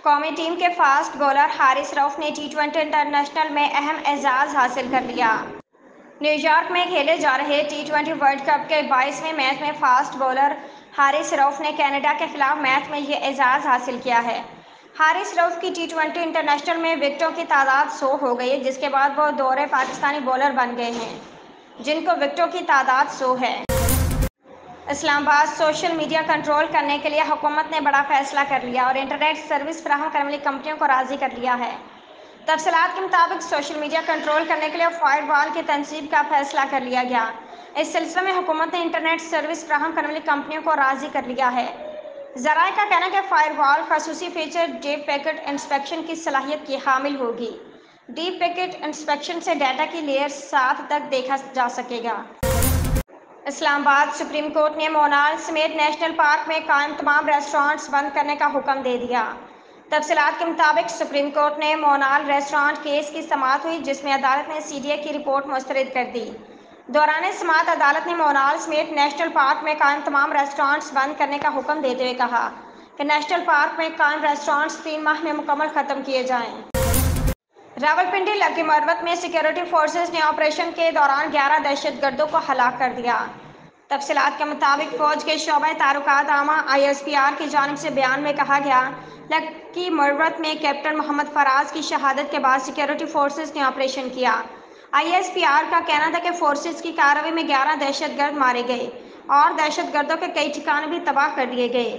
قومی ٹیم کے fast bowler Haris رؤف نے T20 انٹرنیشنل میں اہم اعزاز حاصل کر لیا۔ نیویارک میں کھیلے جا رہے T20 ورلڈ کپ کے 22ویں میچ میں فاسٹ بولر حارث رؤف نے کینیڈا کے خلاف میچ میں یہ اعزاز حاصل کیا ہے۔ حارث رؤف کی T20 انٹرنیشنل میں وکٹوں کی تعداد 100 ہو گئی ہے، جس کے بعد وہ دوہرے پاکستانی بولر بن گئے ہیں جن کو وکٹوں کی تعداد 100 ہے۔ اسلام آباد سوشل میڈیا کنٹرول کرنے کے لیے حکومت نے بڑا فیصلہ کر لیا اور انٹرنیٹ سروس فراہم کرنے والی کمپنیوں کو راضی کر لیا ہے۔ تفصیلات کے مطابق سوشل میڈیا کنٹرول کرنے کے لیے فائر وال کی تنصیب کا فیصلہ کر لیا گیا۔ اس سلسلے میں حکومت نے انٹرنیٹ سروس فراہم کرنے والی کمپنیوں کو راضی کر لیا ہے۔ ذرائع کا کہنا ہے کہ فائر وال خصوصی فیچر ڈیپ پیکٹ انسپیکشن کی صلاحیت کی حامل ہوگی۔ ڈیپ پیکٹ انسپیکشن سے ڈیٹا کی لیئر 7 تک دیکھا جا سکے گا۔ اسلام آباد سپریم کورٹ نے مونال سمیت نیشنل پارک میں قائم تمام ریسٹورانٹس بند کرنے کا حکم دے دیا۔ تفصیلات کے مطابق سپریم کورٹ نے مونال ریسٹورانٹ کیس کی سماعت ہوئی، جس میں عدالت نے CDA کی رپورٹ مسترد کر دی۔ دوران سماعت عدالت نے مونال سمیت نیشنل پارک میں قائم تمام ریسٹورانٹس بند کرنے کا حکم دیتے ہوئے کہا کہ نیشنل پارک میں قائم ریسٹورانٹس 3 ماہ میں مکمل ختم کیے جائیں۔ راولپنڈی لکی مروت میں سیکورٹی فورسز نے آپریشن کے دوران 11 دہشت گردوں کو ہلاک کر دیا۔ تفصیلات کے مطابق فوج کے شعبہ تعلقات عامہ ISPR کی جانب سے بیان میں کہا گیا، لکی مروت میں کیپٹن محمد فراز کی شہادت کے بعد سیکورٹی فورسز نے آپریشن کیا۔ ISPR کا کہنا تھا کہ فورسز کی کارروائی میں 11 دہشت گرد مارے گئے اور دہشت گردوں کے کئی ٹھکانے بھی تباہ کر دیے گئے۔